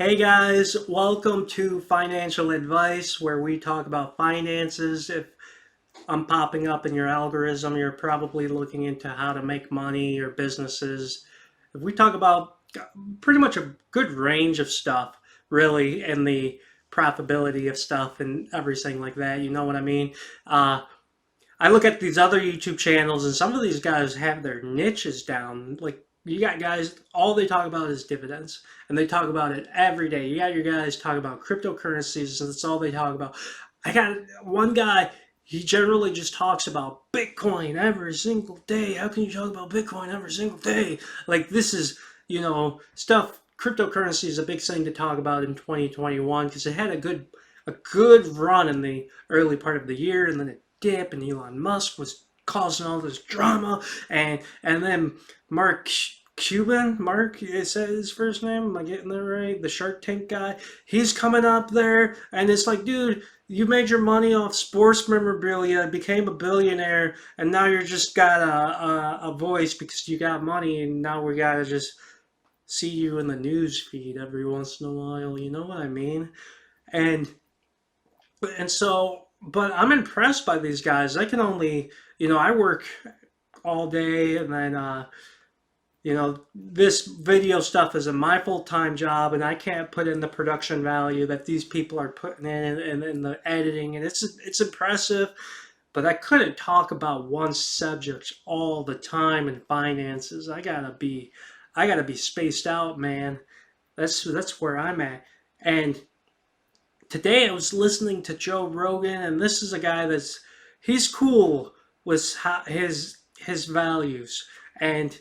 Hey guys, welcome to Financial Advice, where we talk about finances. If I'm popping up in your algorithm, you're probably looking into how to make money or businesses. If we talk about pretty much a good range of stuff, really, and the profitability of stuff and everything like that, you know what I mean? Uh, I look at these other YouTube channels, and some of these guys have their niches down. Like, you got guys, all they talk about is dividends, and they talk about it every day. You got your guys talking about cryptocurrencies, and that's all they talk about. I got one guy, he generally just talks about Bitcoin every single day. How can you talk about Bitcoin every single day? Like, this is, stuff. Cryptocurrency is a big thing to talk about in 2021 because it had a good run in the early part of the year, and then it dip, and Elon Musk was causing all this drama, and then Mark, is that his first name? Am I getting that right? The Shark Tank guy. He's coming up there, and it's like, dude, you made your money off sports memorabilia, became a billionaire, and now you're just got a voice because you got money, and now we gotta just see you in the news feed every once in a while. You know what I mean? And but I'm impressed by these guys. I can only, I work all day, and then, this video stuff is my full-time job, and I can't put in the production value that these people are putting in, and the editing, and it's impressive. But I couldn't talk about one subject all the time in finances. I gotta be spaced out, man. That's where I'm at. And today I was listening to Joe Rogan, and this is a guy he's cool with his values, and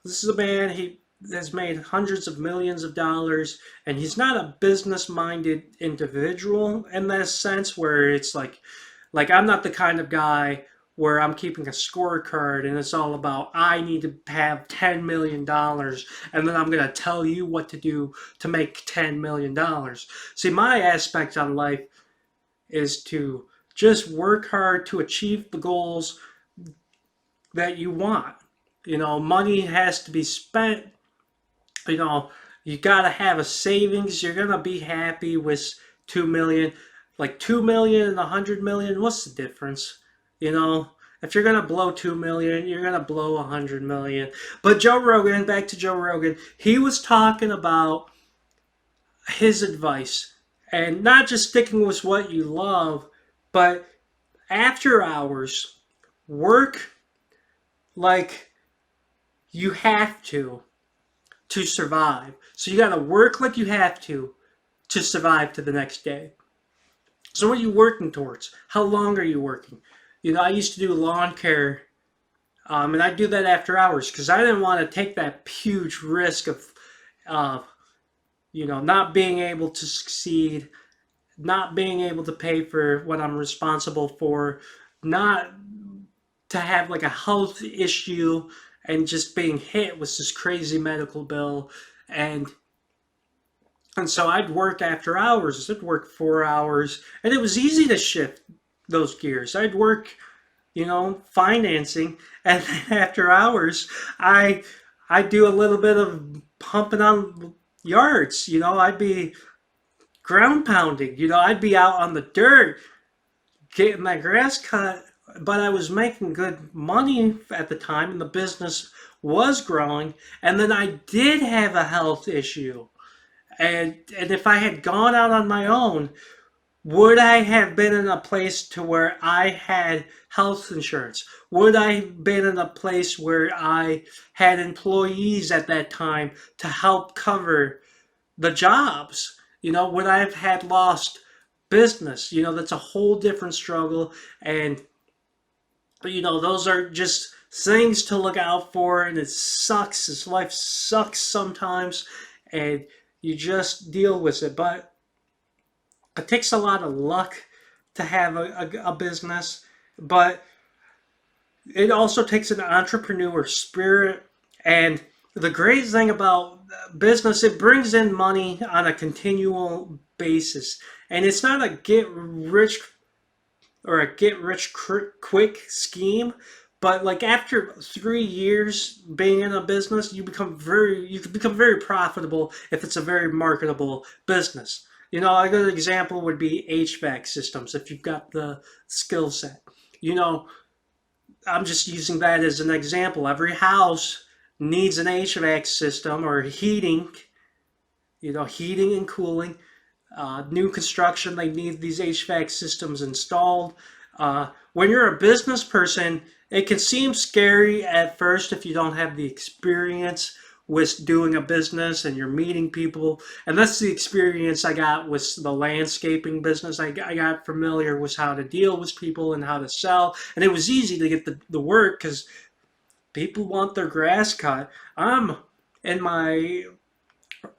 this is a man he has made hundreds of millions of dollars, and he's not a business minded individual in that sense where it's like I'm not the kind of guy where I'm keeping a scorecard and it's all about I need to have $10 million and then I'm gonna tell you what to do to make $10 million. See, my aspect on life is to just work hard to achieve the goals that you want. Money has to be spent. You know, you gotta have a savings. You're gonna be happy with 2 million. Like 2 million and 100 million, what's the difference? You know, if you're gonna blow 2 million, you're gonna blow 100 million. But Joe Rogan, back to Joe Rogan, he was talking about his advice and not just sticking with what you love, but after hours, work like you have to survive. So you gotta work like you have to survive to the next day. So what are you working towards? How long are you working? I used to do lawn care, and I do that after hours because I didn't want to take that huge risk of, uh, not being able to succeed, not being able to pay for what I'm responsible for, not to have like a health issue and just being hit with this crazy medical bill. And so I'd work after hours. I'd work 4 hours, and it was easy to shift those gears. I'd work, financing, and then after hours, I do a little bit of pumping on yards. I'd be ground pounding. I'd be out on the dirt getting my grass cut, but I was making good money at the time, and the business was growing. And then I did have a health issue. And if I had gone out on my own, would I have been in a place to where I had health insurance? Would I have been in a place where I had employees at that time to help cover the jobs? Would I have had lost business? That's a whole different struggle. And, those are just things to look out for. And it sucks. This life sucks sometimes. And you just deal with it. But it takes a lot of luck to have a business, but it also takes an entrepreneur spirit. And the great thing about business, it brings in money on a continual basis. And it's not a get rich quick scheme, But like after 3 years being in a business, you can become very profitable if it's a very marketable business. You know, a good example would be HVAC systems if you've got the skill set. You know, I'm just using that as an example. Every house needs an HVAC system or heating, heating and cooling. New construction, they need these HVAC systems installed. When you're a business person, it can seem scary at first if you don't have the experience with doing a business and you're meeting people. And that's the experience I got with the landscaping business. I got familiar with how to deal with people and how to sell. And it was easy to get the work because people want their grass cut. I'm in my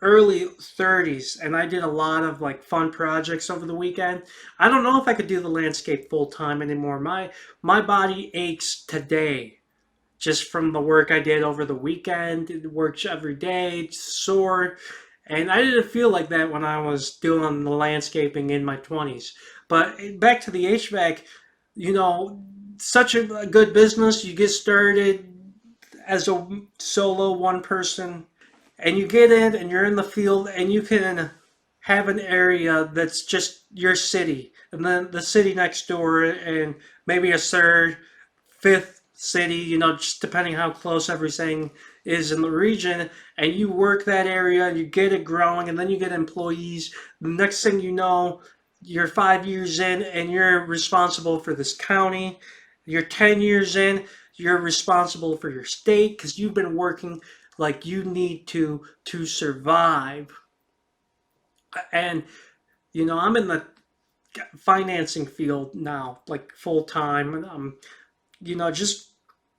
early 30s and I did a lot of like fun projects over the weekend. I don't know if I could do the landscape full time anymore. My body aches today just from the work I did over the weekend. It works every day, it's sore. And I didn't feel like that when I was doing the landscaping in my 20s. But back to the HVAC, you know, such a good business. You get started as a solo one person and you get in and you're in the field and you can have an area that's just your city and then the city next door and maybe a third, fifth city, just depending how close everything is in the region, and you work that area and you get it growing and then you get employees. The next thing you know, you're 5 years in and you're responsible for this county. You're 10 years in, you're responsible for your state because you've been working like you need to survive. And I'm in the financing field now, like full time, and I'm just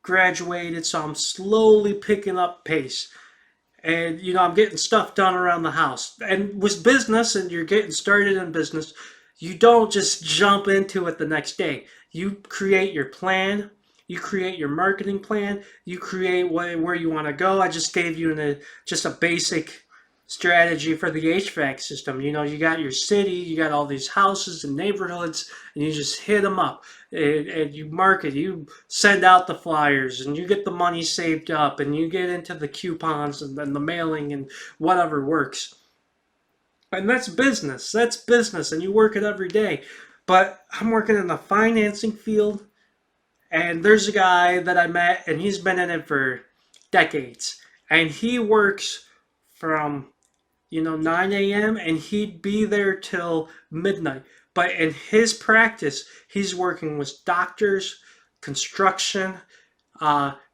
graduated, so I'm slowly picking up pace. And I'm getting stuff done around the house. And with business, and you're getting started in business, you don't just jump into it the next day. You create your plan, you create your marketing plan, you create where you want to go. I just gave you just a basic strategy for the HVAC system. You got your city, you got all these houses and neighborhoods, and you just hit them up. And you market, you send out the flyers, and you get the money saved up, and you get into the coupons and then the mailing and whatever works. And that's business. That's business, and you work it every day. But I'm working in the financing field, and there's a guy that I met, and he's been in it for decades. And he works from 9 a.m. and he'd be there till midnight. But in his practice, he's working with doctors, construction,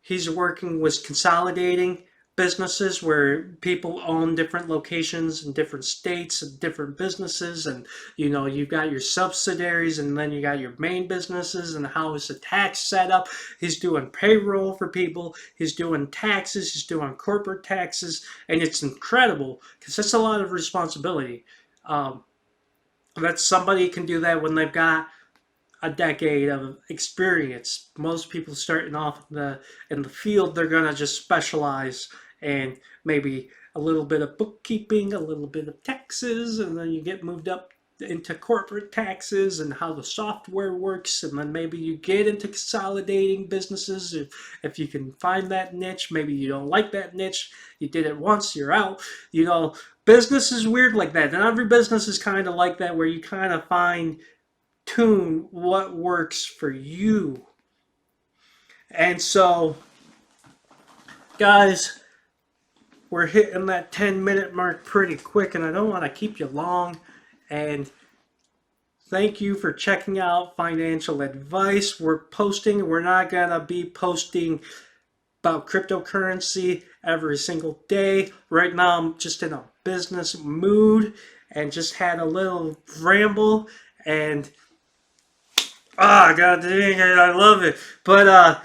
he's working with consolidating businesses where people own different locations in different states and different businesses, and you've got your subsidiaries and then you got your main businesses, and how is the tax set up. He's doing payroll for people, he's doing taxes, he's doing corporate taxes, and it's incredible because that's a lot of responsibility. That somebody can do that when they've got a decade of experience. Most people starting off in the field, they're gonna just specialize and maybe a little bit of bookkeeping, a little bit of taxes, and then you get moved up into corporate taxes and how the software works, and then maybe you get into consolidating businesses if you can find that niche. Maybe you don't like that niche, you did it once, you're out. Business is weird like that, and every business is kind of like that, where you kind of tune what works for you. And so, guys, we're hitting that 10-minute mark pretty quick, and I don't want to keep you long. And thank you for checking out Financial Advice. We're not gonna be posting about cryptocurrency every single day. Right now I'm just in a business mood and just had a little ramble, and god dang it, I love it. But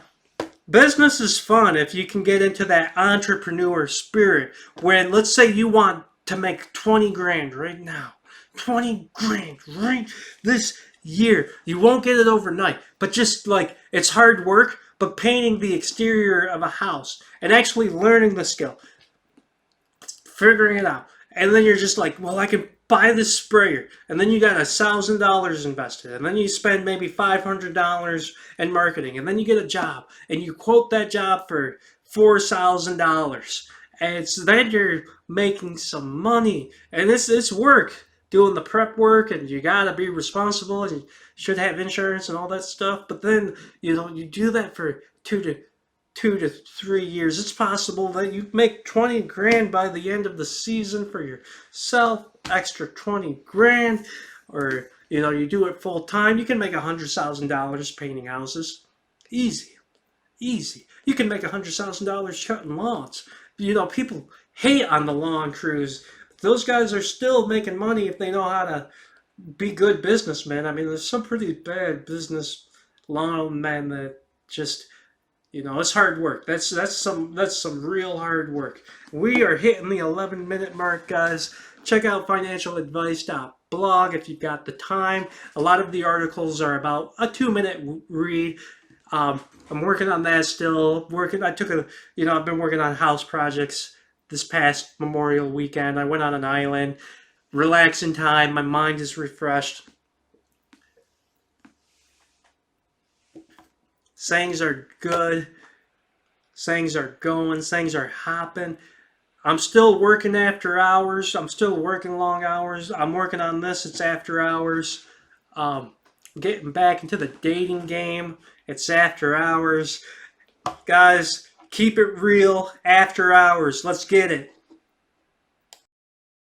business is fun if you can get into that entrepreneur spirit. When, let's say you want to make 20 grand right now, 20 grand right this year. You won't get it overnight, but just like, it's hard work, but painting the exterior of a house and actually learning the skill, figuring it out. And then you're just like, well, I can buy this sprayer, and then you got $1,000 invested, and then you spend maybe $500 in marketing, and then you get a job, and you quote that job for $4,000, and then you're making some money, and it's work doing the prep work, and you gotta be responsible, and you should have insurance and all that stuff. But then you do that for 2 to 3 years. It's possible that you make 20 grand by the end of the season for yourself, extra 20 grand, or you do it full time. You can make $100,000 painting houses. Easy, easy. You can make $100,000 cutting lawns. People hate on the lawn crews. Those guys are still making money if they know how to be good businessmen. I mean, there's some pretty bad business lawn men that just it's hard work. That's some real hard work. We are hitting the 11-minute mark, guys. Check out financialadvice.blog if you've got the time. A lot of the articles are about a 2-minute read. I'm working on that still. I've been working on house projects this past Memorial weekend. I went on an island, relaxing time. My mind is refreshed. Things are good. Things are going. Things are hopping. I'm still working after hours. I'm still working long hours. I'm working on this. It's after hours. Getting back into the dating game. It's after hours. Guys, keep it real after hours. Let's get it.